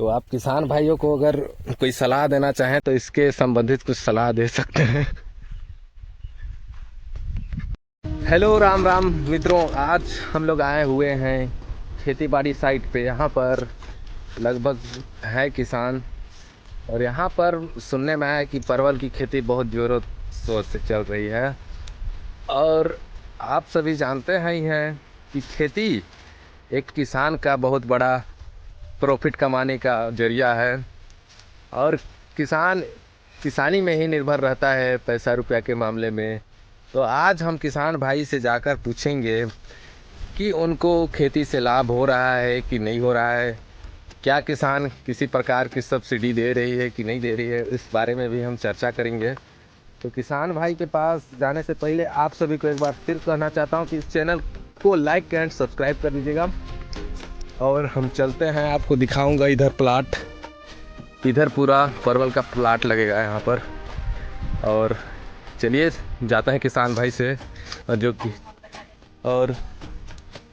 तो आप किसान भाइयों को अगर कोई सलाह देना चाहें तो इसके संबंधित कुछ सलाह दे सकते हैं। हेलो राम राम मित्रों, आज हम लोग आए हुए हैं खेती बाड़ी साइट पे। यहाँ पर लगभग है किसान, और यहाँ पर सुनने में आया कि परवल की खेती बहुत ज़ोरों शोर से चल रही है। और आप सभी जानते हैं ही हैं कि खेती एक किसान का बहुत बड़ा प्रॉफिट कमाने का जरिया है, और किसान किसानी में ही निर्भर रहता है पैसा रुपया के मामले में। तो आज हम किसान भाई से जाकर पूछेंगे कि उनको खेती से लाभ हो रहा है कि नहीं हो रहा है, क्या किसान किसी प्रकार की सब्सिडी दे रही है कि नहीं दे रही है, इस बारे में भी हम चर्चा करेंगे। तो किसान भाई के पास जाने से पहले आप सभी को एक बार फिर कहना चाहता हूँ कि इस चैनल को लाइक एंड सब्सक्राइब कर दीजिएगा। और हम चलते हैं, आपको दिखाऊंगा इधर प्लाट, इधर पूरा परवल का प्लाट लगेगा यहाँ पर। और चलिए जाते हैं किसान भाई से, और जो कि और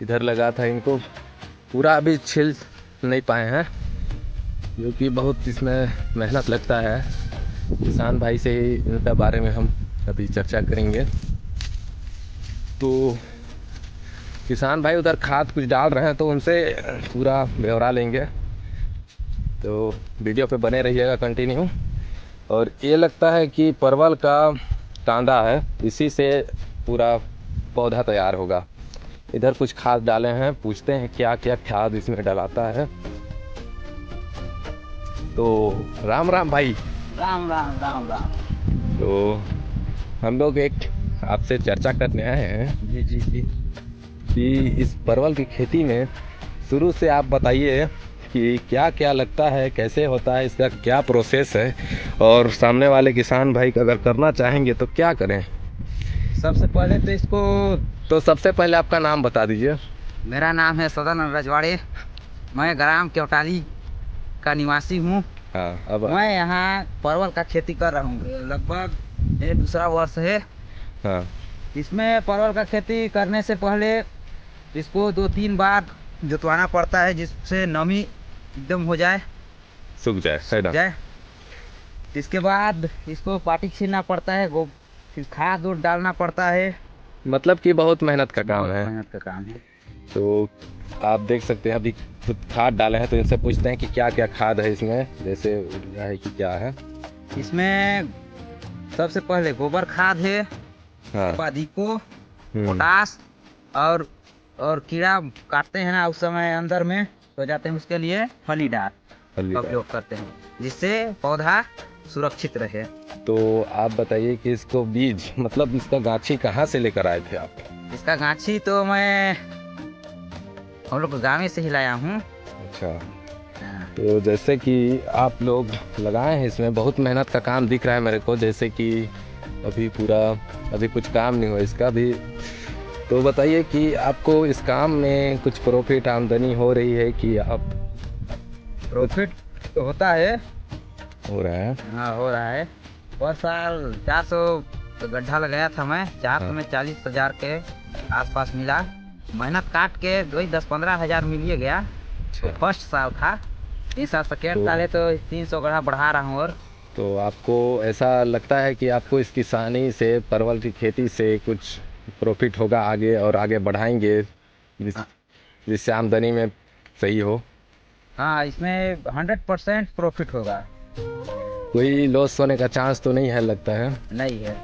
इधर लगा था इनको पूरा अभी छिल नहीं पाए हैं, जो कि बहुत इसमें मेहनत लगता है। किसान भाई से ही इनके बारे में हम अभी चर्चा करेंगे। तो किसान भाई उधर खाद कुछ डाल रहे हैं, तो उनसे पूरा ब्यौरा लेंगे। तो वीडियो पे बने रहिएगा कंटिन्यू। और ये लगता है कि परवल का कांदा है, इसी से पूरा पौधा तैयार होगा। इधर कुछ खाद डाले हैं, पूछते हैं क्या क्या खाद इसमें डलाता है। तो राम राम भाई। राम राम राम राम। तो हम लोग एक आपसे चर्चा करने आए हैं जी जी जी। कि इस परवल की खेती में शुरू से आप बताइए कि क्या क्या लगता है, कैसे होता है, इसका क्या प्रोसेस है, और सामने वाले किसान भाई अगर करना चाहेंगे तो क्या करें। सबसे पहले तो सबसे पहले आपका नाम बता दीजिए। मेरा नाम है सदन रजवाड़े। मैं ग्राम केवटाली का निवासी हूँ। हाँ, अब मैं यहाँ परवल का खेती कर रहा हूँ, लगभग ये दूसरा वर्ष है। हाँ, इसमें परवल का खेती करने से पहले इसको 2-3 बार जुतवाना पड़ता है, जिससे नमी एकदम हो जाए, सूख जाए, है ना। जाए। इसके बाद इसको पाटी छीलना पड़ता है, फिर खाद उद डालना पड़ता है। मतलब कि बहुत मेहनत का काम बहुत है। मेहनत का काम है। तो आप देख सकते हैं अभी खुद खाद डाले हैं, तो इनसे पूछते हैं कि क्या क्या खाद है इसमें, जैसे यूरिया है कि क्या है। इसमें सबसे पहले गोबर खाद है, हाँ, पादीको, पोटास, और कीड़ा काटते हैं ना उस समय अंदर में हो जाते हैं, उसके लिए फलीडार का उपयोग करते हैं, जिससे पौधा सुरक्षित रहे। तो आप बताइए कि इसको बीज, मतलब इसका गांची कहाँ से लेकर आए थे आप। इसका गांची तो मैं हम लोग गाँव से ही लाया हूँ। अच्छा, तो जैसे कि आप लोग लगाए हैं, इसमें बहुत मेहनत का काम दिख रहा है मेरे को, जैसे कि अभी कुछ काम नहीं हुआ इसका भी। तो बताइए कि आपको इस काम में कुछ प्रॉफिट, आमदनी हो रही है कि आप। प्रॉफिट तो होता है। हो रहा है। हाँ, हो रहा है। पर साल 400 गड्ढा लगाया था मैं, 400 हाँ। में 40,000 के आसपास मिला। मेहनत काट के वही 10-15 हज़ार मिल ही गया। तो फर्स्ट साल था। इस साल सेकेंड साल है, तो 300 गड्ढा बढ़ा रहा हूँ। और तो आपको ऐसा लगता है कि आपको इस किसानी से, परवल की खेती से कुछ प्रॉफिट होगा आगे, और आगे बढ़ाएंगे जिससे आमदनी में सही हो। हाँ, इसमें 100% प्रॉफिट होगा। कोई लॉस होने का चांस तो नहीं है लगता है। नहीं है।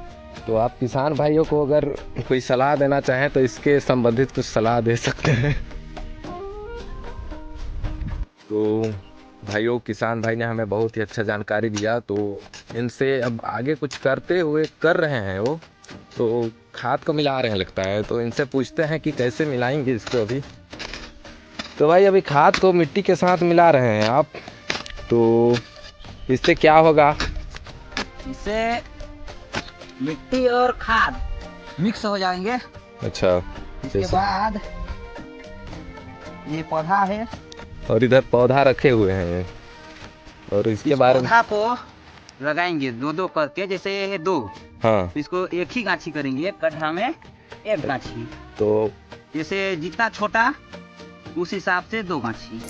तो आप किसान भाइयों को अगर कोई सलाह देना चाहें तो इसके संबंधित कुछ सलाह दे सकते हैं। तो भाइयों, किसान भाई ने हमें बहुत ही अच्छा जानकारी दिया। तो इनसे अब आगे कुछ करते हुए कर रहे हैं वो, तो खाद को मिला रहे हैं लगता है। तो इनसे पूछते हैं कि कैसे मिलाएंगे इसको अभी। तो भाई अभी खाद को मिट्टी के साथ मिला रहे हैं आप, तो इससे क्या होगा। इससे मिट्टी और खाद मिक्स हो जाएंगे। अच्छा, इसके बाद ये पौधा है, और इधर पौधा रखे हुए हैं, और इसके बारे में पौधा को लगाएंगे 2-2 करके, जैसे ये है 2। हाँ, इसको एक ही गांची करेंगे, एक गड्ढा में एक गांची। तो जैसे जितना छोटा उस हिसाब से 2 गांची।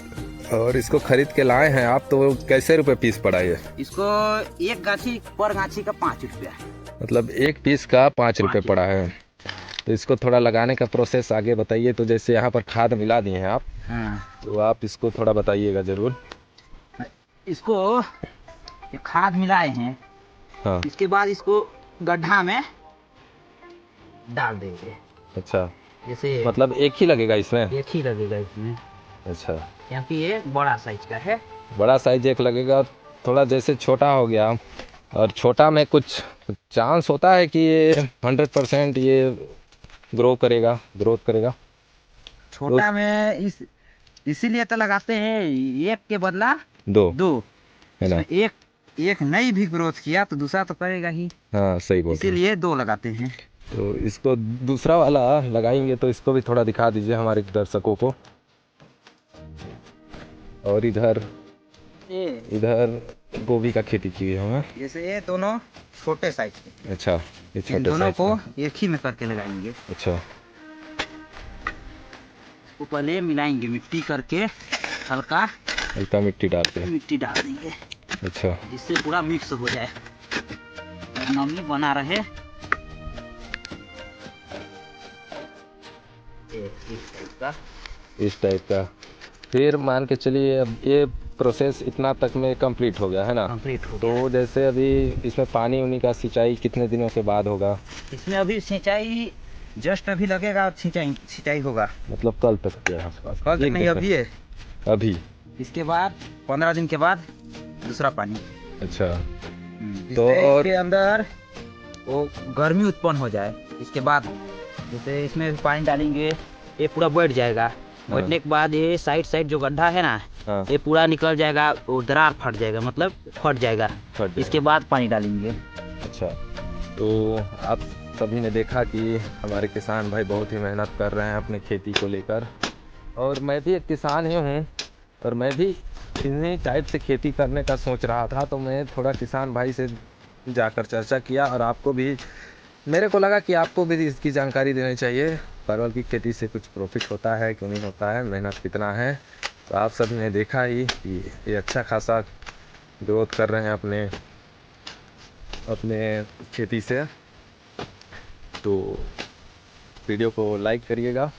और इसको खरीद के लाए हैं आप, तो कैसे रुपए पीस पड़ा ये? इसको एक गाछी पर गाछी का 5 रुपया। मतलब एक पीस का 5 रुपये पड़ा है। तो इसको थोड़ा लगाने का प्रोसेस आगे बताइए। तो जैसे यहाँ पर खाद मिला दिए हैं आप, हाँ, तो आप इसको थोड़ा बताइएगा जरूर। इसको ये खाद मिलाए हैं। हाँ। इसके बाद इसको गड्ढा में डाल देंगे। अच्छा, जैसे मतलब एक ही लगेगा इसमें? एक ही लगेगा इसमें। अच्छा, क्योंकि ये बड़ा साइज का है। बड़ा साइज एक लगेगा। थोड़ा जैसे छोटा हो गया, और छोटा में कुछ चांस होता है कि ये 100% ये ग्रोथ करेगा। छोटा में इसीलिए तो लगाते हैं, एक के बदला दो है ना? एक नई भी ग्रोथ किया तो दूसरा तो करेगा ही। हाँ, सही बोल रहे हैं। इसीलिए 2 लगाते हैं। तो इसको दूसरा वाला लगाएंगे, तो इसको भी थोड़ा दिखा दीजिए हमारे दर्शकों को। और इधर गोभी का खेती की है। जैसे ये दोनों छोटे साइज के। अच्छा, ये इन छोटे दोनों साइज को एक ही में करके लगाएंगे। अच्छा, वो पहले मिलाएंगे मिट्टी करके, हल्का मिट्टी डालते हैं। मिट्टी डाल देंगे। अच्छा, जिससे पूरा मिक्स हो जाए, नमी बना रहे। इस टाइप का। फिर मान के चलिए अब ये प्रोसेस इतना तक में कंप्लीट हो गया है ना? कंप्लीट हो गया। तो जैसे अभी इसमें पानी उनी का सिंचाई कितने दिनों के बाद होगा? इसमें अभी सिंचाई जस्ट अभी लगेगा और सिंचाई होगा। मतलब कल तक के आसपास? कल तक नहीं, अभी है। अभी इसके बाद 15 दिन के बाद दूसरा पानी। अच्छा, तो और के अंदर वो गर्मी उत्पन्न हो जाए, इसके बाद जैसे इसमें पानी डालेंगे, ये पूरा बैठ जाएगा। बैठने के बाद ये साइड जो गड्ढा है ना, हाँ, ये पूरा निकल जाएगा, वो दरार फट जाएगा, मतलब फट जाएगा। इसके बाद पानी डालेंगे। अच्छा, तो आप सभी ने देखा कि हमारे किसान भाई बहुत ही मेहनत कर रहे हैं अपने खेती को लेकर। और मैं भी एक किसान ही हूँ, और मैं भी इन्हीं टाइप से खेती करने का सोच रहा था। तो मैं थोड़ा किसान भाई से जाकर चर्चा किया, और आपको भी, मेरे को लगा कि आपको भी इसकी जानकारी देनी चाहिए। परवल की खेती से कुछ प्रॉफिट होता है क्यों नहीं होता है, मेहनत कितना है। तो आप सभी ने देखा ही कि ये अच्छा खासा ग्रोथ कर रहे हैं अपने खेती से। तो वीडियो को लाइक करिएगा,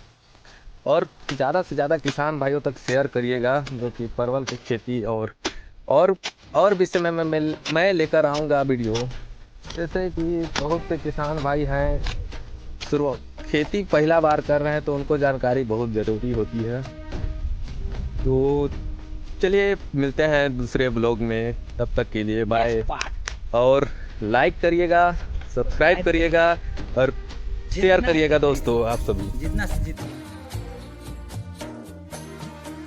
और ज़्यादा से ज़्यादा किसान भाइयों तक शेयर करिएगा, जो कि परवल की खेती और विषय में मैं लेकर आऊँगा वीडियो। जैसे कि बहुत से किसान भाई हैं, खेती पहला बार कर रहे हैं, तो उनको जानकारी बहुत ज़रूरी होती है। तो चलिए मिलते हैं दूसरे ब्लॉग में, तब तक के लिए बाय। और लाइक करिएगा, सब्सक्राइब करिएगा, और शेयर करिएगा दोस्तों आप सभी। जितना